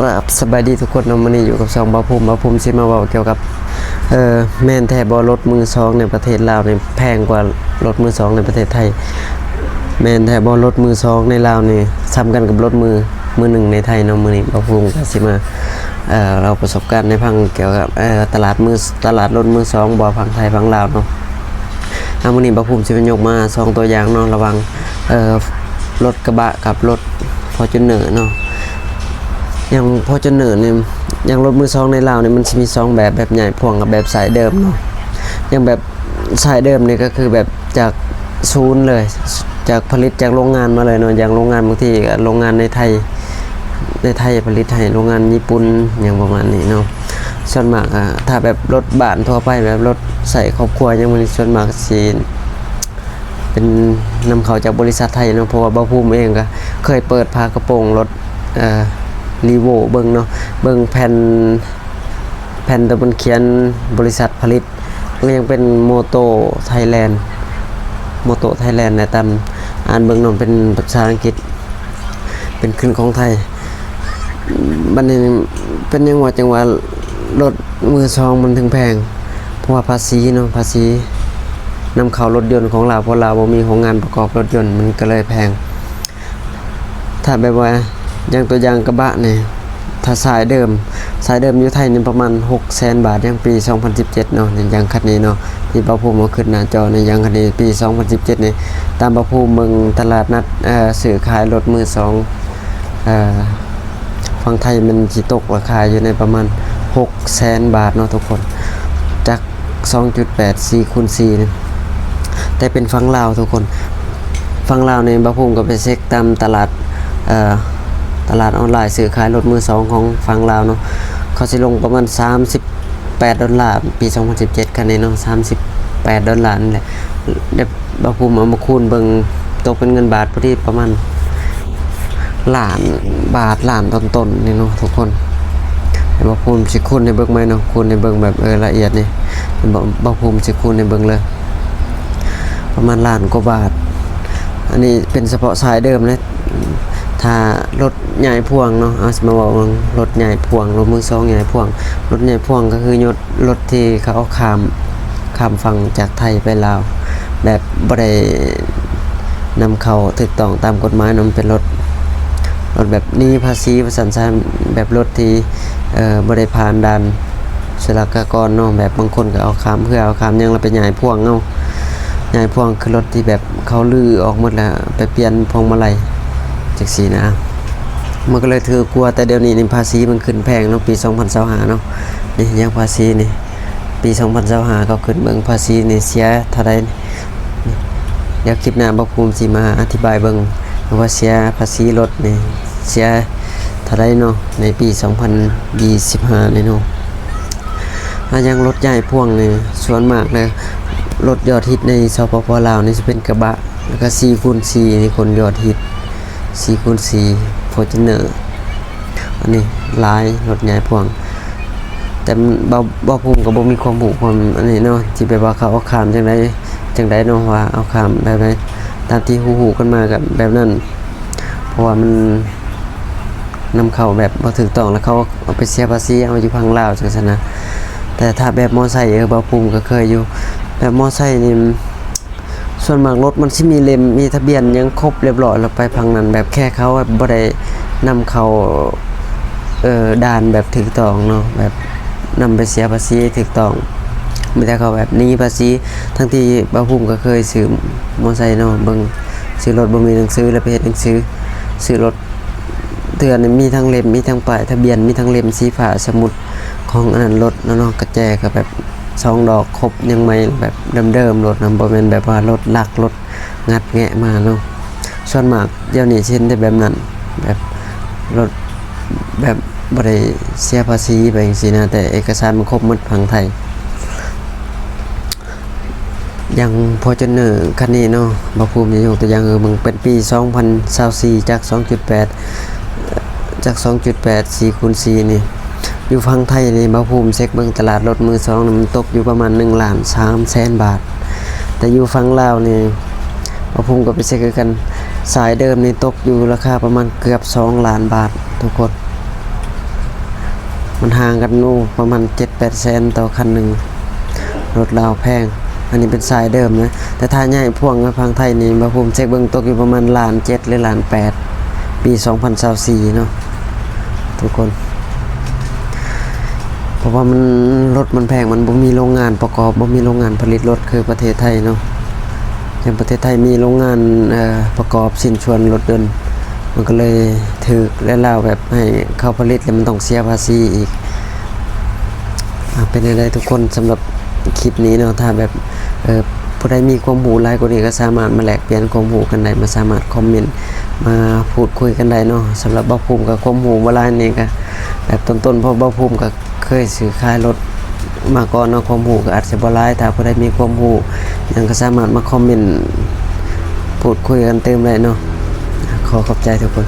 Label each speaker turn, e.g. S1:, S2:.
S1: ครับสบายดีทุกคนเนาะมื้อนี้อยู่กับช่องบ่าวภูมิสิมาเว้าเกี่ยวกับแม่นแท้บ่รถมือสองในประเทศลาวนี่แพงกว่ารถมือสองในประเทศไทยแม่นแท้บ่รถมือสองในลาวนี่ซ้ำกันกับรถมือหนึ่งในไทยเนาะมื้อนี้บ่าวภูมิก็สิมาเราประสบการณ์ในพังเกี่ยวกับตลาดรถมือสองบ่ฝั่งไทยฝั่งลาวเนาะมื้อนี้บ่าวภูมิสิมายกมา2ตัวอย่างเนาะระหว่างรถกระบะกับรถ Fortuner เนาะอย่างFortunerเนี่ยอย่างรถมือสองในลาวเนี่ยมันจะมี2แบบใหญ่พ่วงกับแบบสายเดิมเนาะอย่างแบบสายเดิมเนี่ยก็คือแบบจากศูนย์เลยจากผลิตจากโรงงานมาเลยเนาะอย่างโรงงานบางทีโรงงานในไทยผลิตให้โรงงานญี่ปุ่นอย่างประมาณนี้เนาะส่วนมากถ้าแบบรถบ้านทั่วไปแบบรถใส่ครอบครัวยังมันส่วนมากสิเป็นนำเข้าจากบริษัทไทยเนาะเพราะว่าบ่าวภูมิเองก็เคยเปิดพากระโปรงรถรีโวเบิ่งเนาะเบิ่งแผ่นตัวมันเขียนบริษัทผลิตก็ยังเป็นโมโตไทยแลนด์ในตามอ่านเบิ่งเนาะเป็นภาษาอังกฤษเป็นขึ้นของไทยบัดนี้เป็นจังหวะรถมือสองมันถึงแพงเพราะว่าภาษีเนาะภาษีนำเข้ารถยนต์ของเราเพราะเราบ่มีโรงงานประกอบรถยนต์มันก็เลยแพงถ้าแบบว่าอย่างตัวอย่างกระบะเนี่ยถ้าสายเดิมอยู่ไทยนี่ประมาณ 600,000 บาทอย่างปี2017เนาะอย่างคันนี้เนาะที่บ่าวภูมิเอาขึ้นหน้าจอในอย่างคันนี้ปี2017นี่ตามบ่าวภูมิเมืองตลาดนัดซื้อขายรถมือสองฝั่งไทยมันสิตกราคาอยู่ในประมาณ 600,000 บาทเนาะทุกคนจาก 2.8 4x4 นี่แต่เป็นฝั่งลาวทุกคนฝั่งลาวนี่บ่าวภูมิก็ไปเช็คตามตลาดออนไลน์ซื้อขายรถมือสองของฝั่งลาวเนาะเขาสิลงประมาณ$38ปี2017คันนี้เนาะ$38นี่แหละเดี๋ยวบ่าวภูมิเอามาคูณเบิ่งตกเป็นเงินบาทพอดีประมาณล้านบาทล้านต้นๆนี่เนาะทุกคนเดี๋ยวบ่าวภูมิสิคูณให้เบิ่งไหมเนาะคูณให้เบิ่งแบบละเอียดนี่บ่าวภูมิสิคูณให้เบิ่งเลยประมาณล้านกว่าบาทอันนี้เป็นเฉพาะสายเดิมนะถ้ารถใหญ่พ่วงเนาะเอาสิมาบอกรถใหญ่พ่วงรถมือสองใหญ่พ่วงรถใหญ่พ่วงก็คือรถที่เขาเอาข้ามฝั่งจากไทยไปลาวแบบบ่ได้นำเข้าถูกต้องตามกฎหมายเนาะเป็นรถแบบนี้ภาษีประสันซ่าแบบรถที่บ่ได้ผ่านด่านศุลกากรเนาะแบบบางคนก็เอาข้ามเพื่อเอาข้ามยังเราไปใหญ่พ่วงเนาะใหญ่พ่วงคือรถที่แบบเขาลื้อออกหมดแล้วไปเปลี่ยนพวงมาลัยจักสีนะมันก็เลยถือกลัวแต่เดี๋ยวนี้นี่ภาษีมันขึ้นแพงเนาะปี2025เนาะนี่ยังภาษีนี่ปี2025ก็ขึ้นเบิ่งภาษีนี่เสียเท่าใดเดี๋ยวคลิปหน้าบ่าวภูมิสิมาอธิบายเบิ่งว่าเสียภาษีรถนี่เสียเท่าใดเนาะในปี2025นี่เนาะอย่างรถใหญ่พ่วงนี่ส่วนมากเลยรถยอดฮิตในสปป.ลาวนี่จะเป็นกระบะแล้วก็ 4x4 นี่คนยอดฮิต4x4 Fortuner อันนี้หลายรถใหญ่พ่วงแต่บ่ภูมิก็บ่มีความรู้ความอันนี้เนาะที่แบบว่าเขาเอาข้ามจังไดเนาะว่าเอาข้ามแบบไหนตามที่ฮู้ๆกันมากับแบบนั้นเพราะว่ามันนำเข้าแบบบ่ถูกต้องแล้วเขาเอาไปเสียภาษีเอาอยู่พังลาวจังซั่นนะแต่ถ้าแบบมอไซค์บ่ภูมิก็เคยอยู่แบบมอไซค์นี่ส่วนมากรถมันสิมีเล่มมีทะเบียนยังครบเรียบร้อยแล้วไปพังนั้นแบบแค่เขาบ่ได้นำเข้าด่านแบบถูกต้องเนาะแบบนำไปเสียภาษีถูกต้องมีแต่เขาแบบนี้ภาษีทั้งที่บ่าวภูมิก็เคยซื้อมอไซค์เนาะเบิ่งซื้อรถบ่มีหนังสือแล้วไปเฮ็ดหนังสือซื้อรถเตือนมีทั้งเล่มมีทั้งป้ายทะเบียนมีทั้งเล่มสีฟ้าสมุดของอันนั้นรถเนาะกระแจก็แบบ2ดอกครบยังไม่แบบเดิมๆรถนำบ่แม่นแบบว่ารถลักรถงัดแงะมาเนาะส่วนมากเดี๋ยวนี้เช่นได้แบบนั้นแบบรถแบบบ่ได้เสียภาษีไปจังซี่นะแต่เอกสารมันครบหมดฝั่งไทยอย่างFortunerคันนี้เนาะบ่ภูมิยกตัวอย่างมันเป็นปี2024จาก 2.8 4x4 นี่อยู่ฝั่งไทยนี่บ่ภูมิเช็คเบิ่งตลาดรถมือสองมันตกอยู่ประมาณ1,300,000 บาทแต่อยู่ฝั่งลาวนี่บ่ภูมิก็ไปเช็คกันสายเดิมนี่ตกอยู่ราคาประมาณเกือบ2 ล้านบาททุกคน มันห่างกันนู่ประมาณ 7-8 แสนต่อคันหนึ่งรถลาวแพงอันนี้เป็นสายเดิมนะแต่ถ้าใหญ่พ่วงกับพังไทยนี่บ่ภูมิเช็คเบิ่งตกอยู่ประมาณ1,700,000หรือ1,800,000ปี2024เนาะทุกคนเพราะว่ามันรถมันแพงมันบ่มีโรงงานประกอบบ่มีโรงงานผลิตรถคือประเทศไทยเนาะอย่างประเทศไทยมีโรงงานประกอบสิ้นส่วนรถยนต์มันก็เลยถูกและลาวแบบให้เข้าผลิตแล้วมันต้องเสียภาษีอีกเป็นได้ทุกคนสำหรับคลิปนี้เนาะถ้าแบบผู้ใดมีความรู้หลายกว่านี้ก็สามารถมาแลกเปลี่ยนความรู้กันได้มาสามารถคอมเมนต์มาพูดคุยกันได้เนาะสำหรับบ่ภูมิกับความรู้บ่หลายนี่ก็แบบต้นๆเพราะบ่ภูมิก็เคยซื้อขายรถมาก่อนเนาะความรู้ก็อาจจะบ่หลายถ้าผู้ใดมีความรู้หยังก็สามารถมาคอมเมนต์พูดคุยกันเติมได้เนาะขอขอบใจทุกคน